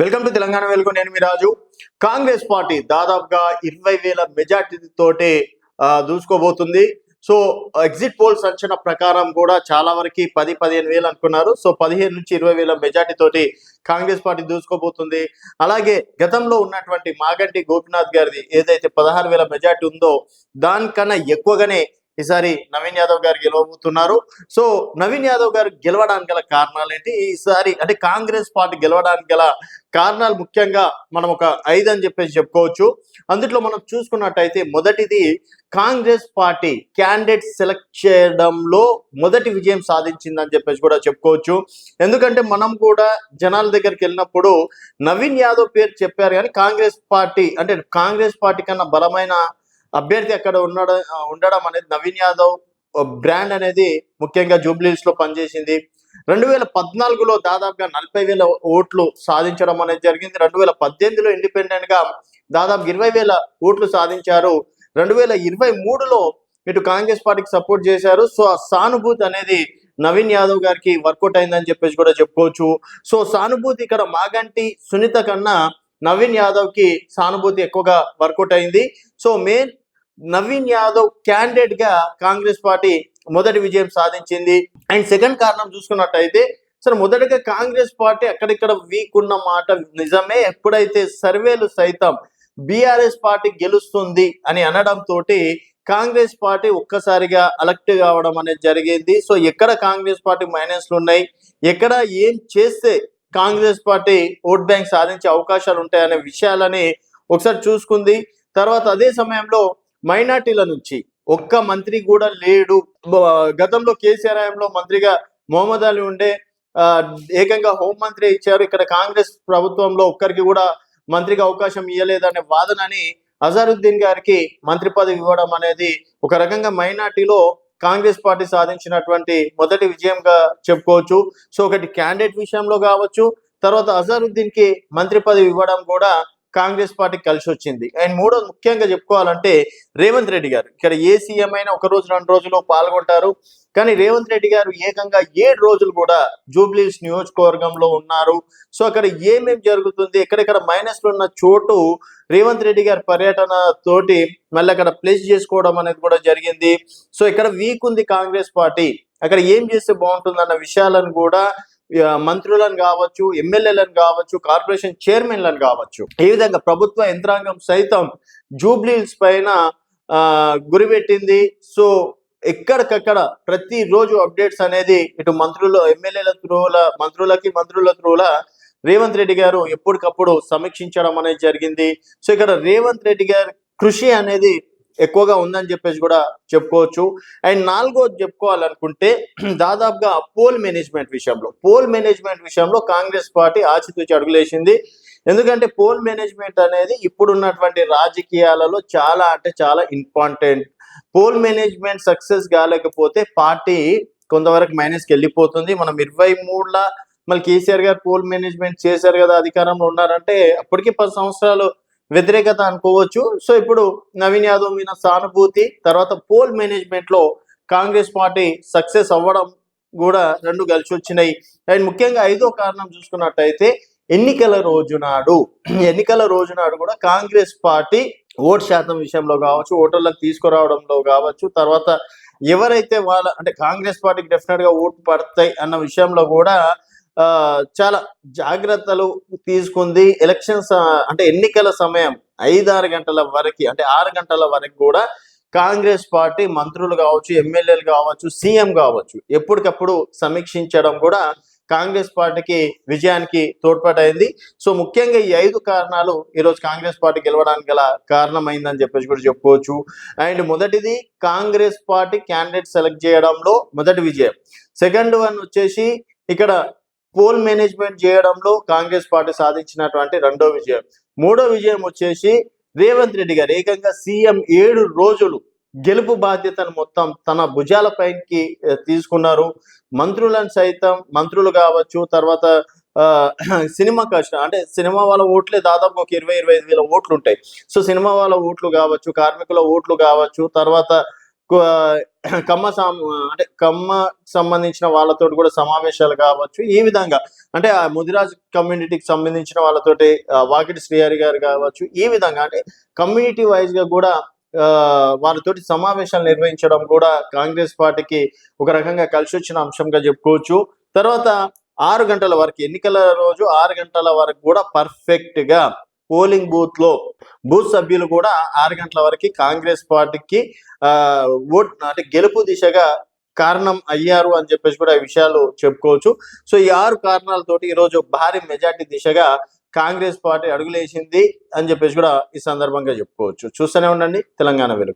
Welcome to Telangana వెలుగు. నేను మీ రాజు. Congress party దాదాపుగా 20,000 మెజార్టీ తోటి దూసుకోబోతుంది. సో ఎగ్జిట్ పోల్స్ అంచనా ప్రకారం కూడా చాలా వరకు 10-15,000 అనుకున్నారు. సో 15 నుంచి 20,000 మెజార్టీ తోటి కాంగ్రెస్ పార్టీ దూసుకోబోతుంది. అలాగే గతంలో ఉన్నటువంటి మాగంటి గోపీనాథ్ గారిది ఏదైతే 16,000 మెజార్టీ ఉందో దానికన్నా ఎక్కువగానే ఈసారి నవీన్ యాదవ్ గారు గెలవబోతున్నారు. సో నవీన్ యాదవ్ గారు గెలవడానికి గల కారణాలు ఏంటి, ఈసారి అంటే కాంగ్రెస్ పార్టీ గెలవడానికి గల కారణాలు ముఖ్యంగా మనం ఒక 5 అని చెప్పుకోవచ్చు. అందులో మనం చూసుకున్నట్టయితే మొదటిది, కాంగ్రెస్ పార్టీ క్యాండిడేట్ సెలెక్ట్ చేయడంలో మొదటి విజయం సాధించిందని కూడా చెప్పుకోవచ్చు. ఎందుకంటే మనం కూడా జనాల దగ్గరికి వెళ్ళినప్పుడు నవీన్ యాదవ్ పేరు చెప్పారు, కానీ కాంగ్రెస్ పార్టీ కన్నా బలమైన అభ్యర్థి అక్కడ ఉండడం అనేది నవీన్ యాదవ్ బ్రాండ్ అనేది ముఖ్యంగా జూబ్లీహిల్స్ లో పనిచేసింది. 2014లో దాదాపుగా 40,000 ఓట్లు సాధించడం అనేది జరిగింది. 2018లో ఇండిపెండెంట్ గా దాదాపు 20,000 ఓట్లు సాధించారు. 2023లో ఇటు కాంగ్రెస్ పార్టీకి సపోర్ట్ చేశారు. సో ఆ సానుభూతి అనేది నవీన్ యాదవ్ గారికి వర్కౌట్ అయిందని కూడా చెప్పుకోవచ్చు. సో సానుభూతి ఇక్కడ మాగంటి సునీత కన్నా నవీన్ యాదవ్ కి సానుభూతి ఎక్కువగా వర్కౌట్ అయింది. So main Naveen Yadav candidate గా కాంగ్రెస్ పార్టీ మొదటి విజయం సాధించింది. అండ్ సెకండ్ కారణం చూసుకున్నట్టయితే, సరే మొదటిగా కాంగ్రెస్ పార్టీ అక్కడిక్కడ వీక్ ఉన్న మాట నిజమే. ఎప్పుడైతే సర్వేలు సైతం బీఆర్ఎస్ పార్టీ గెలుస్తుంది అని అనడం తోటి కాంగ్రెస్ పార్టీ ఒక్కసారిగా అలర్ట్ కావడం అనేది జరిగింది. సో ఎక్కడ కాంగ్రెస్ పార్టీ మైనస్లు ఉన్నాయి, ఎక్కడ ఏం చేస్తే కాంగ్రెస్ పార్టీ ఓట్ బ్యాంక్ సాధించే అవకాశాలు ఉంటాయనే విషయాలని ఒకసారి చూసుకుంది. తర్వాత అదే సమయంలో మైనార్టీల నుంచి ఒక్క మంత్రి కూడా లేడు. గతంలో కేసీఆర్ హయాంలో మంత్రిగా మొహమ్మద్ అలీ ఉండే, ఏకంగా హోంమంత్రి ఇచ్చారు. ఇక్కడ కాంగ్రెస్ ప్రభుత్వంలో ఒక్కరికి కూడా మంత్రిగా అవకాశం ఇవ్వలేదనే వాదనని అజారుద్దీన్ గారికి మంత్రి పదవి ఇవ్వడం అనేది ఒక రకంగా మైనార్టీలో కాంగ్రెస్ పార్టీ సాధించినటువంటి మొదటి విజయంగా చెప్పుకోవచ్చు. సో ఒకటి క్యాండిడేట్ విషయంలో కావచ్చు, తర్వాత అజారుద్దీన్ కి మంత్రి పదవి ఇవ్వడం కూడా కాంగ్రెస్ పార్టీకి కలిసి వచ్చింది. అండ్ మూడోది ముఖ్యంగా చెప్పుకోవాలంటే, రేవంత్ రెడ్డి గారు ఇక్కడ ఏ సీఎం అయినా 1 రోజు 2 రోజులు పాల్గొంటారు, కానీ రేవంత్ రెడ్డి గారు ఏకంగా 7 రోజులు కూడా జూబ్లీహిల్స్ నియోజకవర్గంలో ఉన్నారు. సో అక్కడ ఏమేమి జరుగుతుంది, ఎక్కడెక్కడ మైనస్లు ఉన్న చోటు రేవంత్ రెడ్డి గారి పర్యటన తోటి మళ్ళీ అక్కడ ప్లేస్ చేసుకోవడం అనేది కూడా జరిగింది. సో ఇక్కడ వీక్ ఉంది కాంగ్రెస్ పార్టీ, అక్కడ ఏం చేస్తే బాగుంటుంది అన్న విషయాలను కూడా మంత్రులను కావచ్చు, ఎమ్మెల్యేలను కావచ్చు, కార్పొరేషన్ చైర్మన్లను కావచ్చు, ఈ విధంగా ప్రభుత్వ యంత్రాంగం సైతం జూబ్లీహిల్స్ పైన గురిపెట్టింది. సో ఎక్కడికక్కడ ప్రతిరోజు అప్డేట్స్ అనేది ఇటు ఎమ్మెల్యేల మంత్రుల త్రూల రేవంత్ రెడ్డి గారు ఎప్పటికప్పుడు సమీక్షించడం అనేది జరిగింది. సో ఇక్కడ రేవంత్ రెడ్డి గారి కృషి అనేది ఎక్కువగా ఉందని కూడా చెప్పుకోవచ్చు. అండ్ నాలుగోది చెప్పుకోవాలనుకుంటే, దాదాపుగా పోల్ మేనేజ్మెంట్ విషయంలో కాంగ్రెస్ పార్టీ ఆచితూచి అడుగులేసింది. ఎందుకంటే పోల్ మేనేజ్మెంట్ అనేది ఇప్పుడున్నటువంటి రాజకీయాలలో చాలా ఇంపార్టెంట్. పోల్ మేనేజ్మెంట్ సక్సెస్ కాలేకపోతే పార్టీ కొంతవరకు మైనస్కి వెళ్ళిపోతుంది. మనం 23ల మళ్ళీ కేసీఆర్ గారు పోల్ మేనేజ్మెంట్ చేశారు కదా, అధికారంలో ఉన్నారంటే అప్పటికి 10 సంవత్సరాలు వ్యతిరేకత అనుకోవచ్చు. సో ఇప్పుడు నవీన్ యాదవ్ మీద సానుభూతి, తర్వాత పోల్ మేనేజ్మెంట్ లో కాంగ్రెస్ పార్టీ సక్సెస్ అవ్వడం కూడా రెండు కలిసి వచ్చినాయి. అండ్ ముఖ్యంగా 5వ కారణం చూసుకున్నట్టయితే, ఎన్నికల రోజు నాడు కూడా కాంగ్రెస్ పార్టీ ఓటు శాతం విషయంలో కావచ్చు, ఓటర్లకు తీసుకురావడంలో కావచ్చు, తర్వాత ఎవరైతే కాంగ్రెస్ పార్టీకి డెఫినెట్ గా ఓటు పడతాయి అన్న విషయంలో కూడా చాలా జాగ్రత్తలు తీసుకుంది. ఎలక్షన్స్ ఎన్నికల సమయం 5-6 గంటల వరకు 6 గంటల వరకు కూడా కాంగ్రెస్ పార్టీ మంత్రులు కావచ్చు, ఎమ్మెల్యేలు కావచ్చు, సీఎం కావచ్చు ఎప్పటికప్పుడు సమీక్షించడం కూడా కాంగ్రెస్ పార్టీకి విజయానికి తోడ్పాటైంది. సో ముఖ్యంగా ఈ 5 కారణాలు ఈరోజు కాంగ్రెస్ పార్టీ గెలవడానికి గల కారణమైందని కూడా చెప్పుకోవచ్చు. అండ్ మొదటిది, కాంగ్రెస్ పార్టీ క్యాండిడేట్ సెలెక్ట్ చేయడంలో మొదటి విజయం. సెకండ్ వన్ వచ్చేసి, ఇక్కడ పోల్ మేనేజ్మెంట్ చేయడంలో కాంగ్రెస్ పార్టీ సాధించినటువంటి 2వ విజయం. 3వ విజయం వచ్చేసి, రేవంత్ రెడ్డి గారు ఏకంగా సీఎం 7 రోజులు గెలుపు బాధ్యతను మొత్తం తన భుజాల పైకి తీసుకున్నారు. మంత్రులు కావచ్చు, తర్వాత సినిమా కష్టం సినిమా వాళ్ళ ఓట్లే దాదాపు ఒక 20-25 వేల ఓట్లు ఉంటాయి. సో సినిమా వాళ్ళ ఓట్లు కావచ్చు, కార్మికుల ఓట్లు కావచ్చు, తర్వాత అంటే కమ్మ సంబంధించిన వాళ్ళతో కూడా సమావేశాలు కావచ్చు. ఈ విధంగా అంటే ఆ ముదిరాజ్ కమ్యూనిటీకి సంబంధించిన వాళ్ళతోటి వాకిటి శ్రీహరి గారు కావచ్చు. ఈ విధంగా అంటే కమ్యూనిటీ వైజ్ గా కూడా వారితోటి సమావేశాలు నిర్వహించడం కూడా కాంగ్రెస్ పార్టీకి ఒక రకంగా కలిసి వచ్చిన అంశంగా చెప్పుకోవచ్చు. తర్వాత 6 గంటల వరకు ఎన్నికల రోజు 6 గంటల వరకు కూడా పర్ఫెక్ట్ గా పోలింగ్ బూత్ సభ్యులు కూడా 6 గంటల వరకు కాంగ్రెస్ పార్టీకి ఓట్ అంటే గెలుపు దిశగా కారణం అయ్యారు అని చెప్పేసి కూడా ఈ విషయాలు చెప్పుకోవచ్చు. సో ఈ 6 కారణాలతోటి ఈరోజు భారీ మెజార్టీ దిశగా కాంగ్రెస్ పార్టీ అడుగులేసింది అని చెప్పేసి కూడా ఈ సందర్భంగా చెప్పుకోవచ్చు. చూస్తూనే ఉండండి తెలంగాణ వెలుగు.